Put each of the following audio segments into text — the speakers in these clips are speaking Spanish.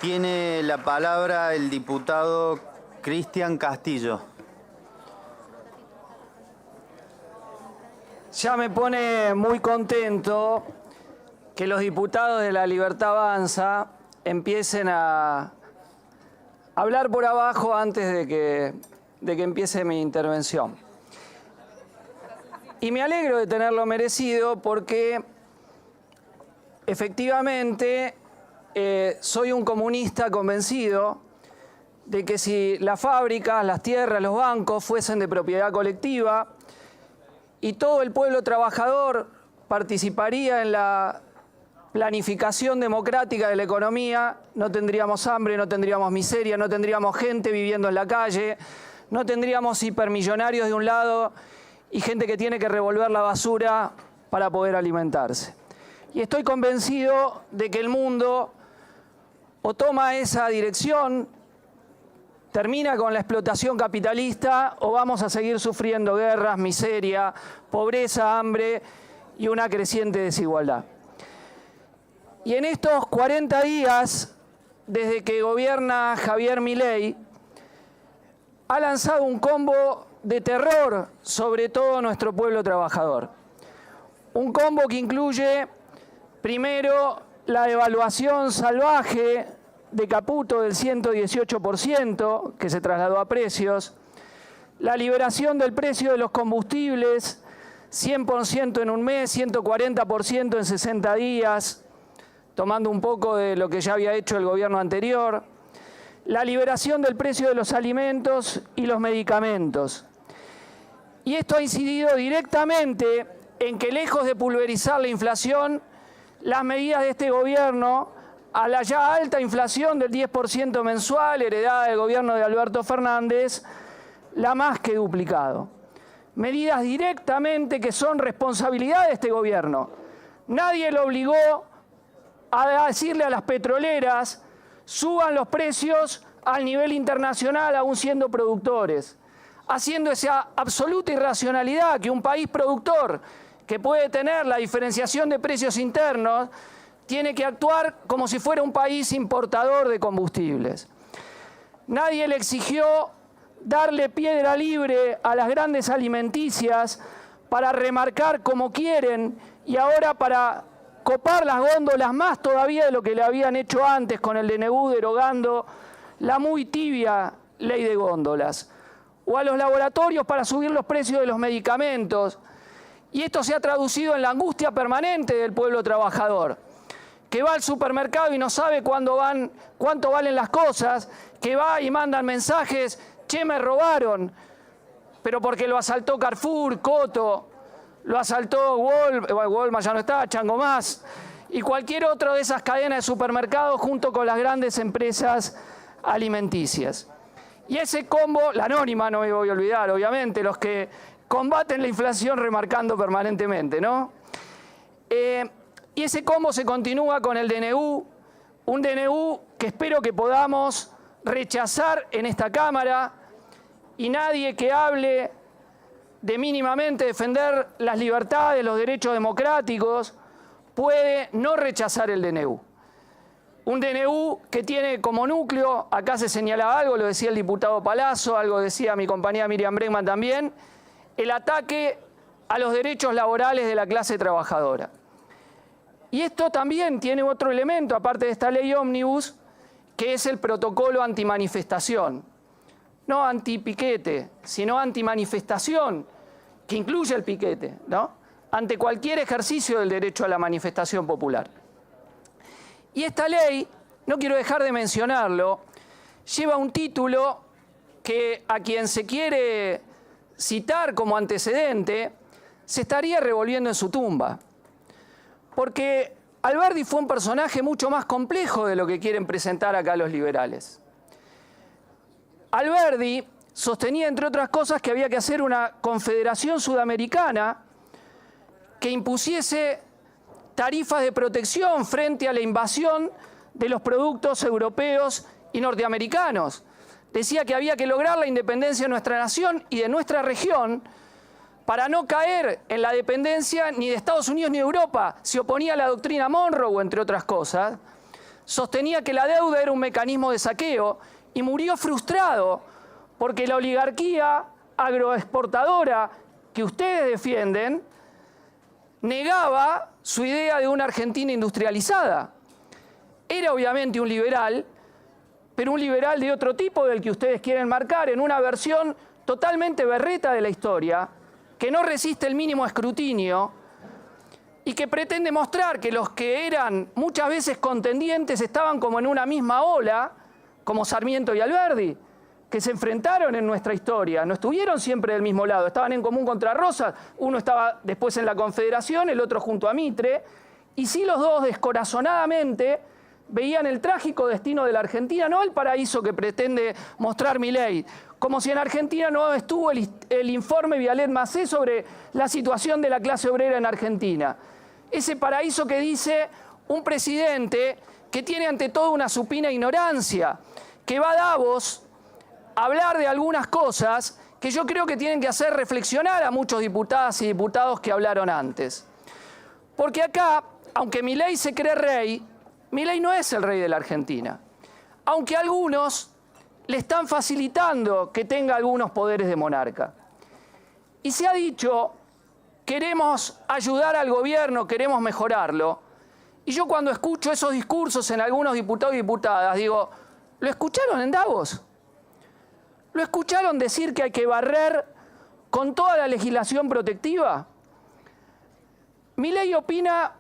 Tiene la palabra el diputado Cristian Castillo. Ya me pone muy contento que los diputados de La Libertad Avanza empiecen a hablar por abajo antes de que empiece mi intervención. Y me alegro de tenerlo merecido porque efectivamente soy un comunista convencido de que si las fábricas, las tierras, los bancos fuesen de propiedad colectiva y todo el pueblo trabajador participaría en la planificación democrática de la economía, no tendríamos hambre, no tendríamos miseria, no tendríamos gente viviendo en la calle, no tendríamos hipermillonarios de un lado y gente que tiene que revolver la basura para poder alimentarse. Y estoy convencido de que el mundo o toma esa dirección, termina con la explotación capitalista, o vamos a seguir sufriendo guerras, miseria, pobreza, hambre y una creciente desigualdad. Y en estos 40 días, desde que gobierna Javier Milei, ha lanzado un combo de terror sobre todo nuestro pueblo trabajador. Un combo que incluye, primero, la devaluación salvaje de Caputo del 118% que se trasladó a precios, la liberación del precio de los combustibles, 100% en un mes, 140% en 60 días, tomando un poco de lo que ya había hecho el gobierno anterior, la liberación del precio de los alimentos y los medicamentos. Y esto ha incidido directamente en que, lejos de pulverizar la inflación, las medidas de este gobierno, a la ya alta inflación del 10% mensual heredada del gobierno de Alberto Fernández, la más que duplicado. Medidas directamente que son responsabilidad de este gobierno. Nadie lo obligó a decirle a las petroleras: suban los precios al nivel internacional aún siendo productores, haciendo esa absoluta irracionalidad que un país productor que puede tener la diferenciación de precios internos tiene que actuar como si fuera un país importador de combustibles. Nadie le exigió darle piedra libre a las grandes alimenticias para remarcar como quieren y ahora para copar las góndolas más todavía de lo que le habían hecho antes con el DNU derogando la muy tibia ley de góndolas. O a los laboratorios para subir los precios de los medicamentos. Y esto se ha traducido en la angustia permanente del pueblo trabajador, que va al supermercado y no sabe cuánto valen las cosas, que va y mandan mensajes: che, me robaron, pero porque lo asaltó Carrefour, Coto, lo asaltó Walmart, ya no está, Chango Más, y cualquier otra de esas cadenas de supermercados junto con las grandes empresas alimenticias. Y ese combo, la anónima no me voy a olvidar, obviamente, los que combaten la inflación remarcando permanentemente, ¿no? Y ese combo se continúa con el DNU, un DNU que espero que podamos rechazar en esta Cámara, y nadie que hable de mínimamente defender las libertades, los derechos democráticos, puede no rechazar el DNU. Un DNU que tiene como núcleo, acá se señalaba algo, lo decía el diputado Palazzo, algo decía mi compañera Miriam Bregman también, el ataque a los derechos laborales de la clase trabajadora. Y esto también tiene otro elemento, aparte de esta ley ómnibus, que es el protocolo antimanifestación. No antipiquete, sino antimanifestación, que incluye el piquete, ¿no? Ante cualquier ejercicio del derecho a la manifestación popular. Y esta ley, no quiero dejar de mencionarlo, lleva un título que a quien se quiere citar como antecedente se estaría revolviendo en su tumba. Porque Alberdi fue un personaje mucho más complejo de lo que quieren presentar acá los liberales. Alberdi sostenía, entre otras cosas, que había que hacer una confederación sudamericana que impusiese tarifas de protección frente a la invasión de los productos europeos y norteamericanos. Decía que había que lograr la independencia de nuestra nación y de nuestra región para no caer en la dependencia ni de Estados Unidos ni de Europa. Se oponía a la doctrina Monroe, entre otras cosas, sostenía que la deuda era un mecanismo de saqueo y murió frustrado porque la oligarquía agroexportadora que ustedes defienden negaba su idea de una Argentina industrializada. Era obviamente un liberal, pero un liberal de otro tipo del que ustedes quieren marcar, en una versión totalmente berreta de la historia, que no resiste el mínimo escrutinio y que pretende mostrar que los que eran muchas veces contendientes estaban como en una misma ola, como Sarmiento y Alberdi, que se enfrentaron en nuestra historia, no estuvieron siempre del mismo lado, estaban en común contra Rosas, uno estaba después en la Confederación, el otro junto a Mitre, y sí los dos descorazonadamente veían el trágico destino de la Argentina, no el paraíso que pretende mostrar Milei, como si en Argentina no estuvo el informe Vialet Macé sobre la situación de la clase obrera en Argentina. Ese paraíso que dice un presidente que tiene ante todo una supina ignorancia, que va a Davos a hablar de algunas cosas que yo creo que tienen que hacer reflexionar a muchos diputadas y diputados que hablaron antes. Porque acá, aunque Milei se cree rey, Milei no es el rey de la Argentina. Aunque algunos le están facilitando que tenga algunos poderes de monarca. Y se ha dicho, queremos ayudar al gobierno, queremos mejorarlo. Y yo cuando escucho esos discursos en algunos diputados y diputadas, digo, ¿lo escucharon en Davos? ¿Lo escucharon decir que hay que barrer con toda la legislación protectiva? Milei opina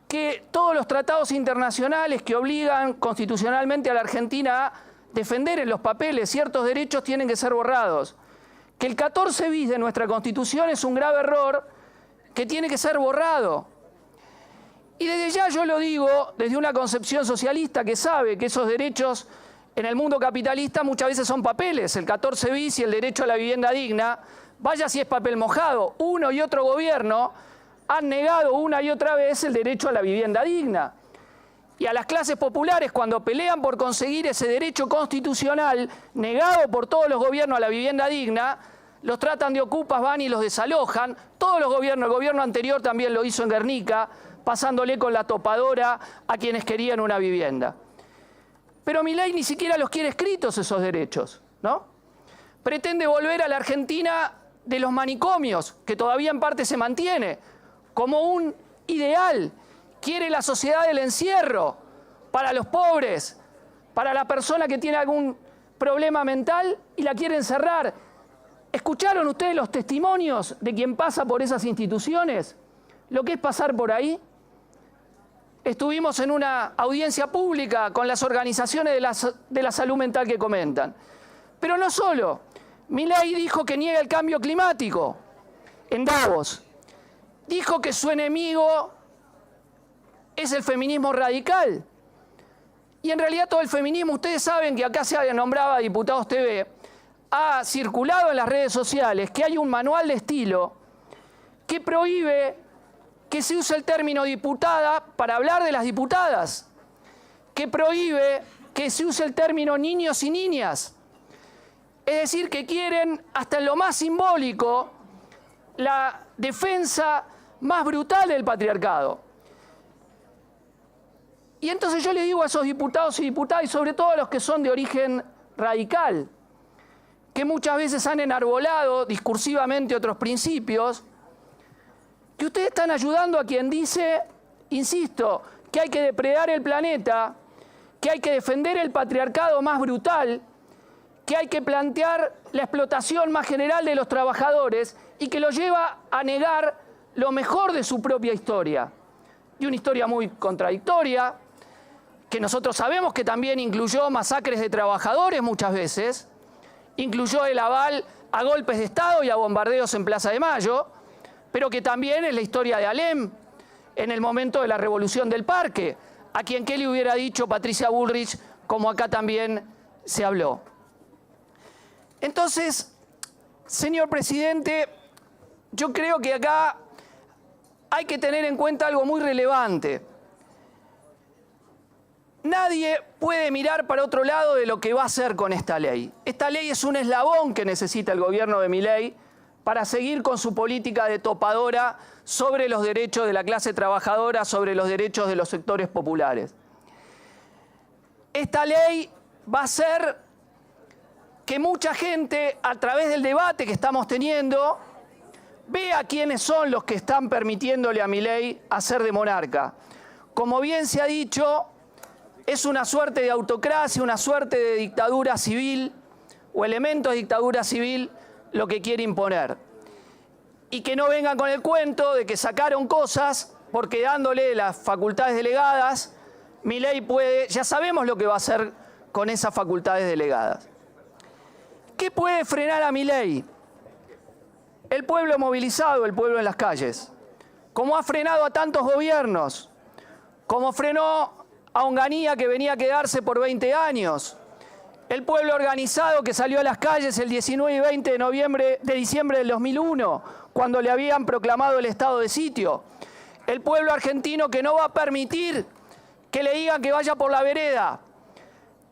que todos los tratados internacionales que obligan constitucionalmente a la Argentina a defender en los papeles ciertos derechos tienen que ser borrados. Que el 14 bis de nuestra Constitución es un grave error que tiene que ser borrado. Y desde ya yo lo digo desde una concepción socialista que sabe que esos derechos en el mundo capitalista muchas veces son papeles, el 14 bis y el derecho a la vivienda digna, vaya si es papel mojado. Uno y otro gobierno han negado una y otra vez el derecho a la vivienda digna. Y a las clases populares, cuando pelean por conseguir ese derecho constitucional negado por todos los gobiernos a la vivienda digna, los tratan de ocupas, van y los desalojan. Todos los gobiernos, el gobierno anterior también lo hizo en Guernica, pasándole con la topadora a quienes querían una vivienda. Pero Milei ni siquiera los quiere escritos esos derechos, ¿no? Pretende volver a la Argentina de los manicomios, que todavía en parte se mantiene, como un ideal. Quiere la sociedad del encierro para los pobres, para la persona que tiene algún problema mental y la quiere encerrar. ¿Escucharon ustedes los testimonios de quien pasa por esas instituciones? ¿Lo que es pasar por ahí? Estuvimos en una audiencia pública con las organizaciones de la salud mental que comentan. Pero no solo. Milei dijo que niega el cambio climático en Davos. Dijo que su enemigo es el feminismo radical. Y en realidad todo el feminismo, ustedes saben que acá se nombraba Diputados TV, ha circulado en las redes sociales que hay un manual de estilo que prohíbe que se use el término diputada para hablar de las diputadas, que prohíbe que se use el término niños y niñas. Es decir, que quieren, hasta en lo más simbólico, la defensa más brutal del patriarcado. Y entonces yo le digo a esos diputados y diputadas, y sobre todo a los que son de origen radical, que muchas veces han enarbolado discursivamente otros principios, que ustedes están ayudando a quien dice, insisto, que hay que depredar el planeta, que hay que defender el patriarcado más brutal, que hay que plantear la explotación más general de los trabajadores y que lo lleva a negar lo mejor de su propia historia. Y una historia muy contradictoria, que nosotros sabemos que también incluyó masacres de trabajadores muchas veces, incluyó el aval a golpes de Estado y a bombardeos en Plaza de Mayo, pero que también es la historia de Alem en el momento de la Revolución del Parque, a quien qué le hubiera dicho Patricia Bullrich, como acá también se habló. Entonces, señor presidente, yo creo que acá hay que tener en cuenta algo muy relevante. Nadie puede mirar para otro lado de lo que va a hacer con esta ley. Esta ley es un eslabón que necesita el gobierno de Milei para seguir con su política de topadora sobre los derechos de la clase trabajadora, sobre los derechos de los sectores populares. esta ley va a hacer que mucha gente, a través del debate que estamos teniendo, vea quiénes son los que están permitiéndole a Milei hacer de monarca. Como bien se ha dicho, es una suerte de autocracia, una suerte de dictadura civil o elementos de dictadura civil lo que quiere imponer. Y que no vengan con el cuento de que sacaron cosas porque dándole las facultades delegadas, Milei puede, ya sabemos lo que va a hacer con esas facultades delegadas. ¿Qué puede frenar a Milei? El pueblo movilizado, el pueblo en las calles. Como ha frenado a tantos gobiernos, como frenó a Onganía, que venía a quedarse por 20 años. El pueblo organizado que salió a las calles el 19 y 20 de diciembre del 2001, cuando le habían proclamado el estado de sitio. El pueblo argentino que no va a permitir que le digan que vaya por la vereda.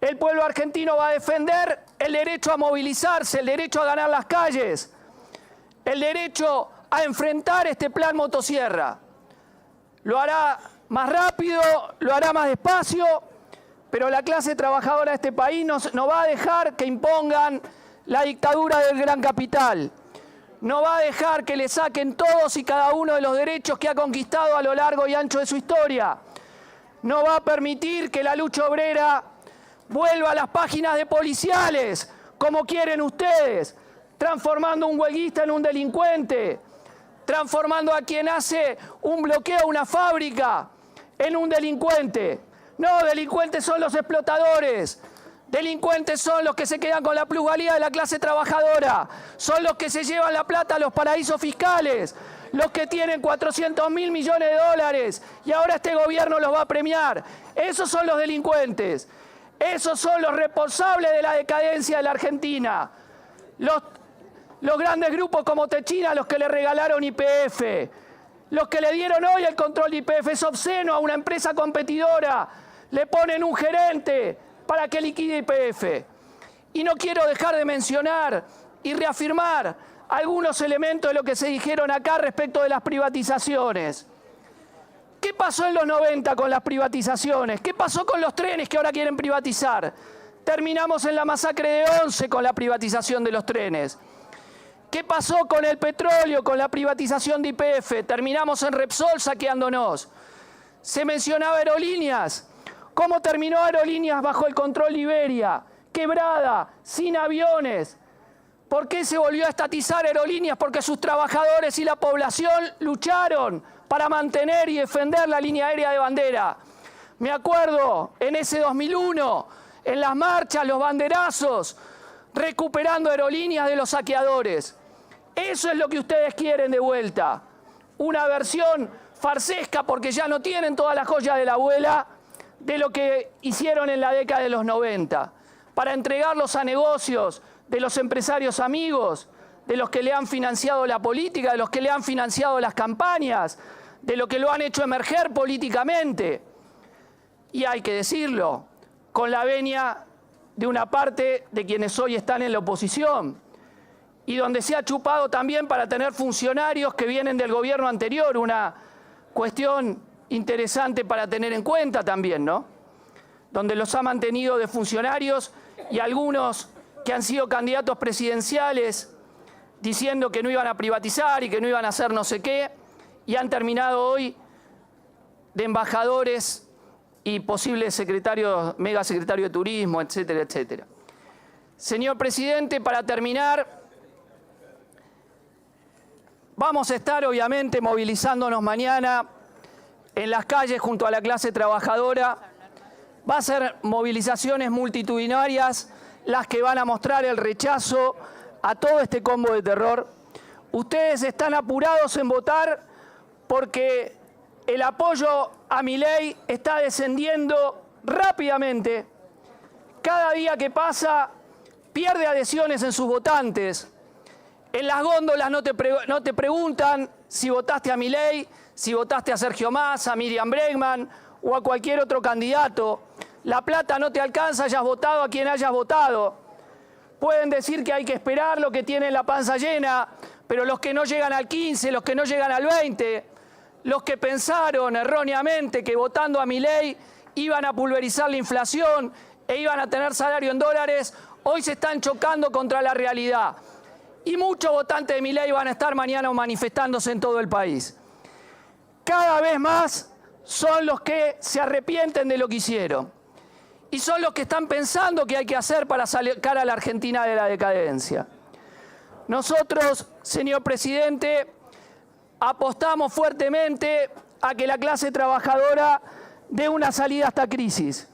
El pueblo argentino va a defender el derecho a movilizarse, el derecho a ganar las calles, el derecho a enfrentar este plan motosierra. Lo hará más rápido, lo hará más despacio, pero la clase trabajadora de este país no va a dejar que impongan la dictadura del gran capital. No va a dejar que le saquen todos y cada uno de los derechos que ha conquistado a lo largo y ancho de su historia. No va a permitir que la lucha obrera vuelva a las páginas de policiales, como quieren ustedes, transformando a un huelguista en un delincuente, transformando a quien hace un bloqueo a una fábrica en un delincuente. No, delincuentes son los explotadores, delincuentes son los que se quedan con la plusvalía de la clase trabajadora, son los que se llevan la plata a los paraísos fiscales, los que tienen 400.000 millones de dólares y ahora este gobierno los va a premiar. Esos son los delincuentes, esos son los responsables de la decadencia de la Argentina. Los grandes grupos como Techina, los que le regalaron YPF, los que le dieron hoy el control de YPF, es obsceno a una empresa competidora, le ponen un gerente para que liquide YPF. Y no quiero dejar de mencionar y reafirmar algunos elementos de lo que se dijeron acá respecto de las privatizaciones. ¿Qué pasó en los 90 con las privatizaciones? ¿Qué pasó con los trenes que ahora quieren privatizar? Terminamos en la masacre de Once con la privatización de los trenes. ¿Qué pasó con el petróleo, con la privatización de YPF? Terminamos en Repsol saqueándonos. Se mencionaba Aerolíneas. ¿Cómo terminó Aerolíneas bajo el control de Iberia? Quebrada, sin aviones. ¿Por qué se volvió a estatizar Aerolíneas? Porque sus trabajadores y la población lucharon para mantener y defender la línea aérea de bandera. Me acuerdo en ese 2001, en las marchas, los banderazos, recuperando Aerolíneas de los saqueadores. Eso es lo que ustedes quieren de vuelta. Una versión farsesca porque ya no tienen toda la joya de la abuela de lo que hicieron en la década de los 90. Para entregarlos a negocios de los empresarios amigos, de los que le han financiado la política, de los que le han financiado las campañas, de lo que lo han hecho emerger políticamente. Y hay que decirlo, con la venia de una parte de quienes hoy están en la oposición y donde se ha chupado también para tener funcionarios que vienen del gobierno anterior, una cuestión interesante para tener en cuenta también, ¿no? Donde los ha mantenido de funcionarios y algunos que han sido candidatos presidenciales diciendo que no iban a privatizar y que no iban a hacer no sé qué, y han terminado hoy de embajadores y posibles secretarios, megasecretarios de turismo, etcétera, etcétera. Señor presidente, para terminar, vamos a estar obviamente movilizándonos mañana en las calles junto a la clase trabajadora. Va a ser movilizaciones multitudinarias las que van a mostrar el rechazo a todo este combo de terror. Ustedes están apurados en votar porque el apoyo a Milei está descendiendo rápidamente. Cada día que pasa pierde adhesiones en sus votantes. En las góndolas no te preguntan si votaste a Milei, si votaste a Sergio Massa, a Miriam Bregman o a cualquier otro candidato. La plata no te alcanza, hayas votado a quien hayas votado. Pueden decir que hay que esperar lo que tienen la panza llena, pero los que no llegan al 15, los que no llegan al 20, los que pensaron erróneamente que votando a Milei iban a pulverizar la inflación e iban a tener salario en dólares, hoy se están chocando contra la realidad. Y muchos votantes de Milei van a estar mañana manifestándose en todo el país. Cada vez más son los que se arrepienten de lo que hicieron. Y son los que están pensando qué hay que hacer para sacar a la Argentina de la decadencia. Nosotros, señor presidente, apostamos fuertemente a que la clase trabajadora dé una salida a esta crisis.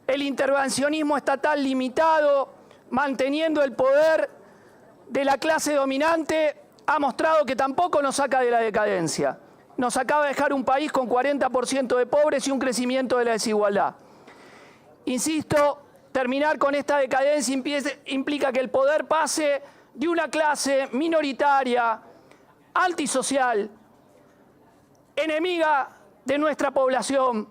El intervencionismo estatal limitado, manteniendo el poder de la clase dominante, ha mostrado que tampoco nos saca de la decadencia. Nos acaba de dejar un país con 40% de pobres y un crecimiento de la desigualdad. Insisto, terminar con esta decadencia implica que el poder pase de una clase minoritaria, antisocial, enemiga de nuestra población,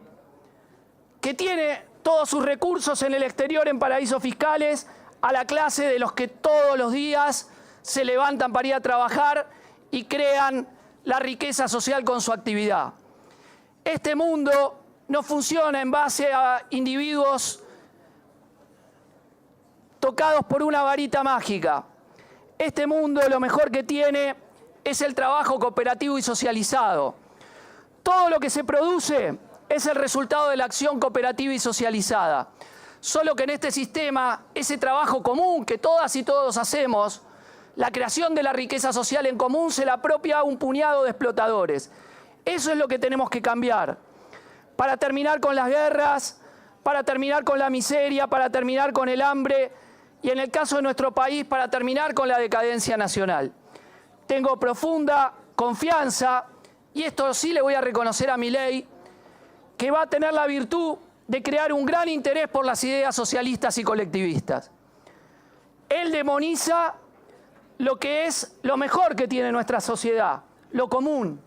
que tiene todos sus recursos en el exterior en paraísos fiscales, a la clase de los que todos los días se levantan para ir a trabajar y crean la riqueza social con su actividad. Este mundo no funciona en base a individuos tocados por una varita mágica. Este mundo lo mejor que tiene es el trabajo cooperativo y socializado. Todo lo que se produce es el resultado de la acción cooperativa y socializada. Solo que en este sistema, ese trabajo común que todas y todos hacemos, la creación de la riqueza social en común se la apropia un puñado de explotadores. Eso es lo que tenemos que cambiar para terminar con las guerras, para terminar con la miseria, para terminar con el hambre y, en el caso de nuestro país, para terminar con la decadencia nacional. Tengo profunda confianza, y esto sí le voy a reconocer a Milei, que va a tener la virtud de crear un gran interés por las ideas socialistas y colectivistas. Él demoniza lo que es lo mejor que tiene nuestra sociedad, lo común,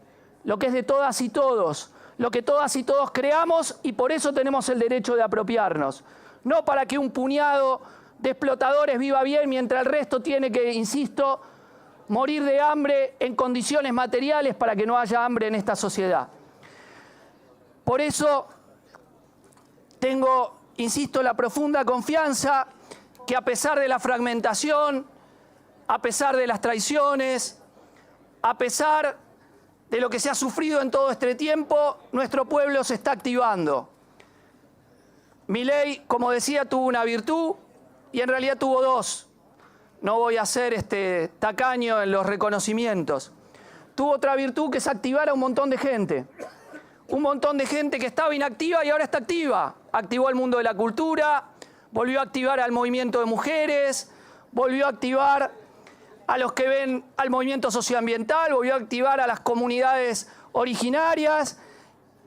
lo que es de todas y todos, lo que todas y todos creamos, y por eso tenemos el derecho de apropiarnos. No para que un puñado de explotadores viva bien mientras el resto tiene que, insisto, morir de hambre en condiciones materiales para que no haya hambre en esta sociedad. Por eso tengo, insisto, la profunda confianza que, a pesar de la fragmentación, a pesar de las traiciones, a pesar de lo que se ha sufrido en todo este tiempo, nuestro pueblo se está activando. Milei, como decía, tuvo una virtud y en realidad tuvo dos. No voy a ser tacaño en los reconocimientos. Tuvo otra virtud, que es activar a un montón de gente. Un montón de gente que estaba inactiva y ahora está activa. Activó el mundo de la cultura, volvió a activar al movimiento de mujeres, volvió a activar a los que ven al movimiento socioambiental, volvió a activar a las comunidades originarias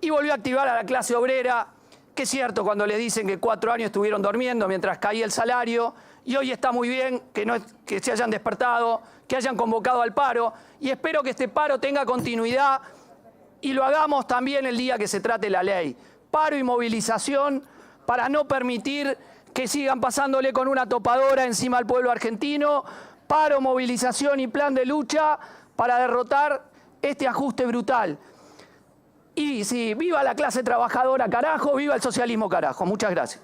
y volvió a activar a la clase obrera, que es cierto cuando les dicen que 4 años estuvieron durmiendo mientras caía el salario, y hoy está muy bien que se hayan despertado, que hayan convocado al paro, y espero que este paro tenga continuidad y lo hagamos también el día que se trate la ley. Paro y movilización para no permitir que sigan pasándole con una topadora encima al pueblo argentino. Paro, movilización y plan de lucha para derrotar este ajuste brutal. Y sí, viva la clase trabajadora, carajo, viva el socialismo, carajo. Muchas gracias.